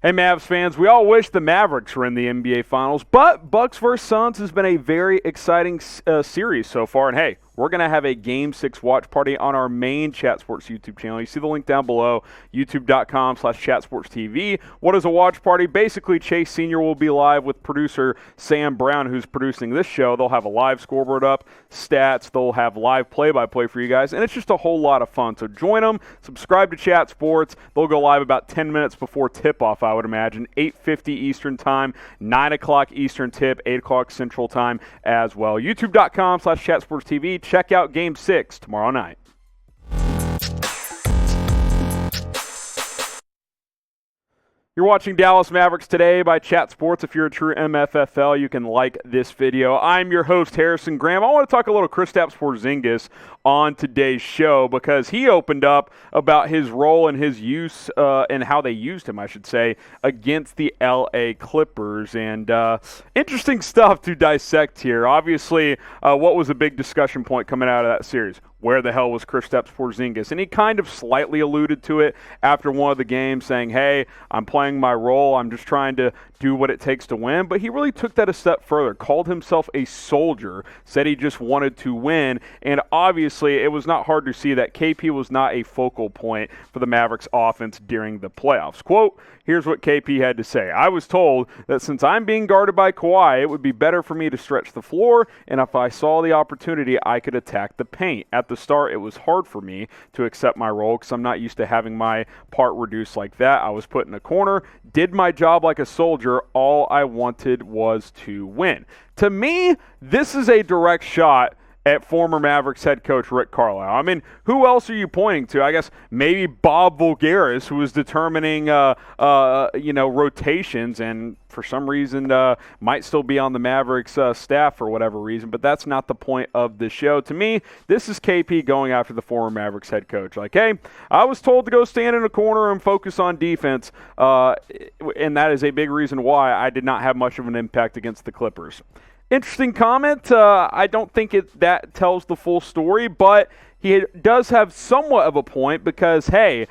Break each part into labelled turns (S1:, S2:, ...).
S1: Hey, Mavs fans, we all wish the Mavericks were in the NBA Finals, but Bucks vs. Suns has been a very exciting series so far. And hey, we're going to have a Game 6 watch party on our main Chat Sports YouTube channel. You see the link down below, youtube.com/chatsportstv. What is a watch party? Basically, Chase Sr. will be live with producer Sam Brown, who's producing this show. They'll have a live scoreboard up, stats. They'll have live play-by-play for you guys, and it's just a whole lot of fun. So join them. Subscribe to Chat Sports. They'll go live about 10 minutes before tip-off, I would imagine, 8:50 Eastern Time, 9 o'clock Eastern tip, 8 o'clock Central Time as well. youtube.com/chatsportstv. Check out Game 6 tomorrow night. You're watching Dallas Mavericks Today by Chat Sports. If you're a true MFFL, you can like this video. I'm your host, Harrison Graham. I want to talk a little Kristaps Porzingis on today's show because he opened up about his role and his use and how they used him, I should say, against the LA Clippers. And interesting stuff to dissect here. Obviously, what was a big discussion point coming out of that series? Where the hell was Kristaps Porzingis? And he kind of slightly alluded to it after one of the games, saying, hey, I'm playing my role. I'm just trying to do what it takes to win. But he really took that a step further, called himself a soldier, said he just wanted to win. And obviously, it was not hard to see that KP was not a focal point for the Mavericks offense during the playoffs. Quote, here's what KP had to say. I was told that since I'm being guarded by Kawhi, it would be better for me to stretch the floor, and if I saw the opportunity, I could attack the paint. At the start, it was hard for me to accept my role because I'm not used to having my part reduced like that. I was put in a corner, did my job like a soldier. All I wanted was to win. To me, this is a direct shot at former Mavericks head coach Rick Carlisle. I mean, who else are you pointing to? I guess maybe Bob Voulgaris, who was determining, rotations, and for some reason might still be on the Mavericks staff for whatever reason. But that's not the point of the show. To me, this is KP going after the former Mavericks head coach. Like, hey, I was told to go stand in a corner and focus on defense, and that is a big reason why I did not have much of an impact against the Clippers. Interesting comment. I don't think that tells the full story, but he does have somewhat of a point because, hey,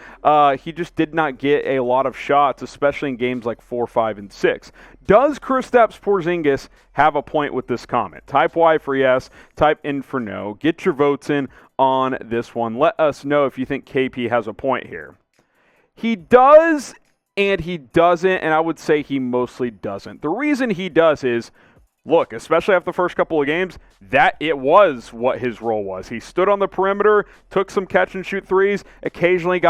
S1: he just did not get a lot of shots, especially in games like 4, 5, and 6. Does Kristaps Porzingis have a point with this comment? Type Y for yes, type N for no. Get your votes in on this one. Let us know if you think KP has a point here. He does and he doesn't, and I would say he mostly doesn't. The reason he does is, look, especially after the first couple of games, that it was what his role was. He stood on the perimeter, took some catch-and-shoot threes, occasionally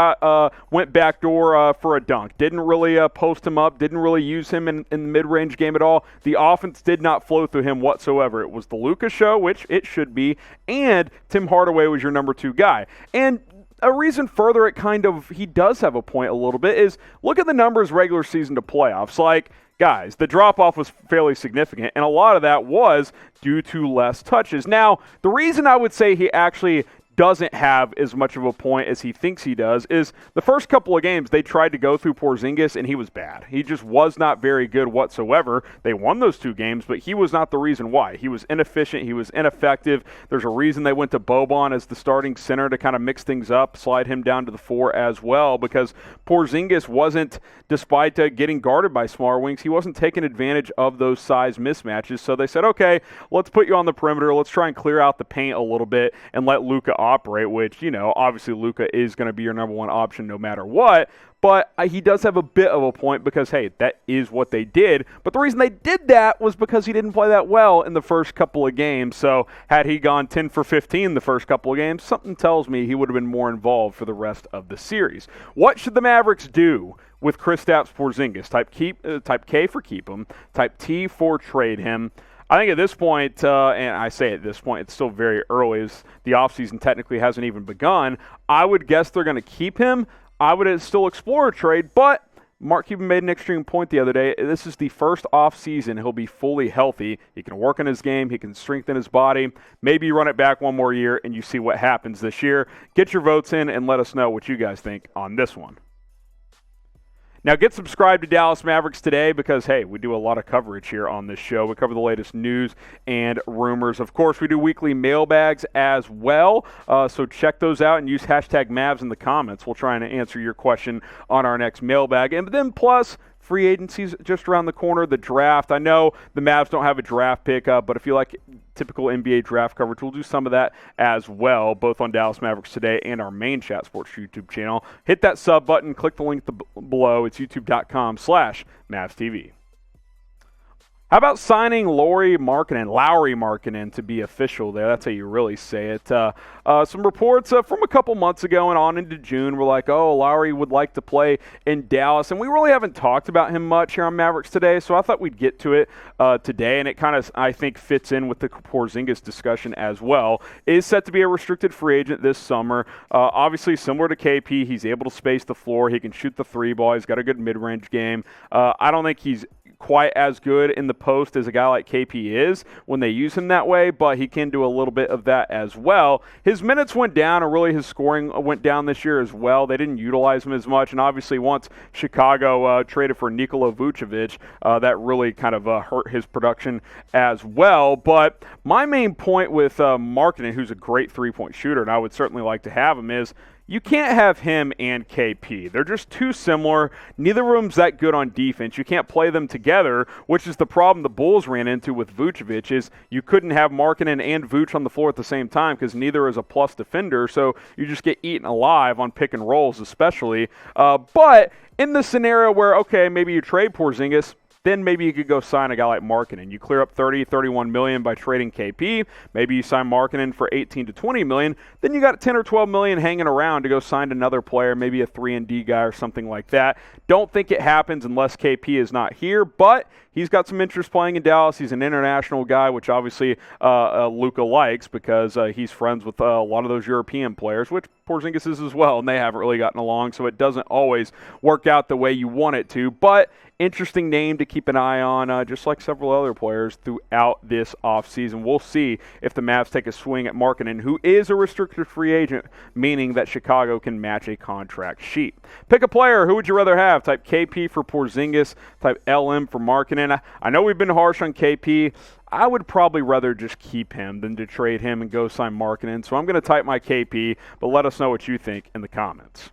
S1: went backdoor for a dunk. Didn't really post him up, didn't really use him in the mid-range game at all. The offense did not flow through him whatsoever. It was the Luka show, which it should be, and Tim Hardaway was your number 2 guy. And a reason further he does have a point a little bit is look at the numbers regular season to playoffs. Like, guys, the drop-off was fairly significant, and a lot of that was due to less touches. Now, the reason I would say he actually doesn't have as much of a point as he thinks he does is the first couple of games they tried to go through Porzingis and he was bad. He just was not very good whatsoever. They won those 2 games, but he was not the reason why. He was inefficient. He was ineffective. There's a reason they went to Boban as the starting center to kind of mix things up, slide him down to the 4 as well, because Porzingis wasn't, despite getting guarded by smaller wings, he wasn't taking advantage of those size mismatches. So they said, okay, let's put you on the perimeter. Let's try and clear out the paint a little bit and let Luka operate, which, obviously Luka is going to be your number 1 option no matter what. But he does have a bit of a point because, hey, that is what they did. But the reason they did that was because he didn't play that well in the first couple of games. So had he gone 10 for 15 the first couple of games, something tells me he would have been more involved for the rest of the series. What should the Mavericks do with Kristaps Porzingis? Type K for keep him. Type T for trade him. I think at this point, and I say at this point, it's still very early as the offseason technically hasn't even begun. I would guess they're going to keep him. I would still explore a trade, but Mark Cuban made an extreme point the other day. This is the first offseason he'll be fully healthy. He can work on his game. He can strengthen his body. Maybe you run it back one more year and you see what happens this year. Get your votes in and let us know what you guys think on this one. Now, get subscribed to Dallas Mavericks Today because, hey, we do a lot of coverage here on this show. We cover the latest news and rumors. Of course, we do weekly mailbags as well, so check those out and use hashtag Mavs in the comments. We'll try and answer your question on our next mailbag. And then plus, free agency's just around the corner. The draft, I know the Mavs don't have a draft pick up, but if you like typical NBA draft coverage, we'll do some of that as well, both on Dallas Mavericks Today and our main Chat Sports YouTube channel. Hit that sub button, click the link below. It's youtube.com/MavsTV. How about signing Lauri Markkanen to be official there? That's how you really say it. Some reports from a couple months ago and on into June were like, oh, Lauri would like to play in Dallas. And we really haven't talked about him much here on Mavericks Today, so I thought we'd get to it today. And it kind of, I think, fits in with the Porzingis discussion as well. Is set to be a restricted free agent this summer. Obviously, similar to KP, he's able to space the floor. He can shoot the three ball. He's got a good mid-range game. I don't think he's quite as good in the post as a guy like KP is when they use him that way, but he can do a little bit of that as well. His minutes went down, or really his scoring went down this year as well. They didn't utilize him as much, and obviously once Chicago traded for Nikola Vucevic, that really kind of hurt his production as well. But my main point with Markkanen, who's a great three-point shooter, and I would certainly like to have him, is you can't have him and KP. They're just too similar. Neither of them's that good on defense. You can't play them together, which is the problem the Bulls ran into with Vucevic, is you couldn't have Markkanen and Vuce on the floor at the same time because neither is a plus defender, so you just get eaten alive on pick and rolls especially. But in the scenario where, okay, maybe you trade Porzingis, then maybe you could go sign a guy like Markkanen. You clear up $30, $31 million by trading KP. Maybe you sign Markkanen for $18 to $20 million. Then you got $10 or $12 million hanging around to go sign another player, maybe a 3-and-D guy or something like that. Don't think it happens unless KP is not here, but he's got some interest playing in Dallas. He's an international guy, which obviously Luka likes because he's friends with a lot of those European players, which Porzingis is as well, and they haven't really gotten along, so it doesn't always work out the way you want it to. But interesting name to keep an eye on, just like several other players throughout this offseason. We'll see if the Mavs take a swing at Markkanen, who is a restricted free agent, meaning that Chicago can match a contract sheet. Pick a player. Who would you rather have? Type KP for Porzingis, type LM for Markkanen. I know we've been harsh on KP. I would probably rather just keep him than to trade him and go sign Markkanen. So I'm going to type my KP, but let us know what you think in the comments.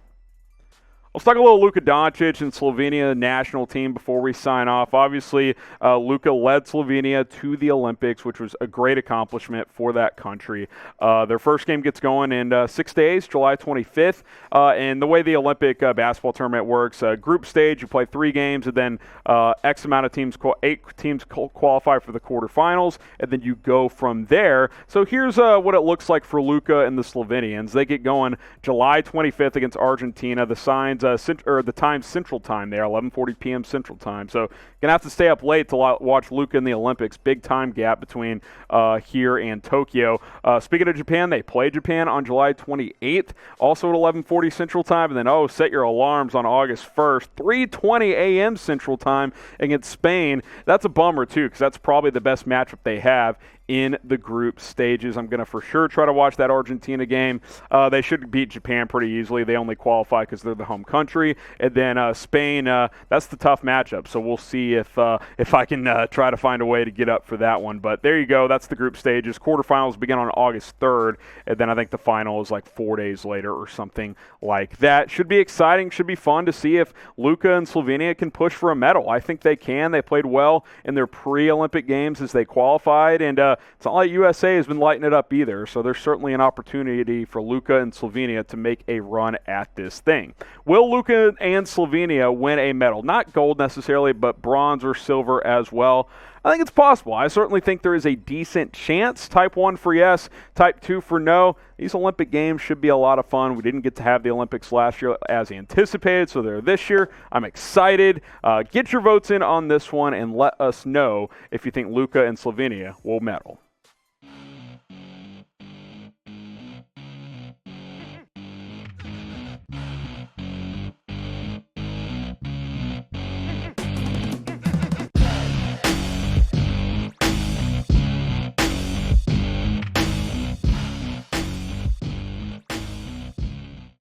S1: Let's talk a little Luka Doncic and Slovenia national team before we sign off. Obviously, Luka led Slovenia to the Olympics, which was a great accomplishment for that country. Their first game gets going in 6 days, July 25th. And the way the Olympic basketball tournament works, group stage, you play 3 games, and then X amount of teams, 8 teams qualify for the quarterfinals, and then you go from there. So here's what it looks like for Luka and the Slovenians. They get going July 25th against Argentina. The time Central Time there, 11:40 p.m. Central Time. So gonna have to stay up late to watch Luka in the Olympics. Big time gap between here and Tokyo. Speaking of Japan, they play Japan on July 28th, also at 11:40 Central Time. And then, set your alarms on August 1st, 3:20 a.m. Central Time against Spain. That's a bummer too, because that's probably the best matchup they have in the group stages. I'm going to for sure try to watch that Argentina game. They should beat Japan pretty easily. They only qualify because they're the home country. And then Spain, that's the tough matchup. So we'll see if I can try to find a way to get up for that one. But there you go. That's the group stages. Quarterfinals begin on August 3rd. And then I think the final is like 4 days later or something like that. Should be exciting. Should be fun to see if Luka and Slovenia can push for a medal. I think they can. They played well in their pre-Olympic games as they qualified. And it's not like USA has been lighting it up either, so there's certainly an opportunity for Luka and Slovenia to make a run at this thing. Will Luka and Slovenia win a medal? Not gold necessarily, but bronze or silver as well. I think it's possible. I certainly think there is a decent chance. Type 1 for yes, type 2 for no. These Olympic Games should be a lot of fun. We didn't get to have the Olympics last year as anticipated, so they're this year. I'm excited. Get your votes in on this one and let us know if you think Luka and Slovenia will medal.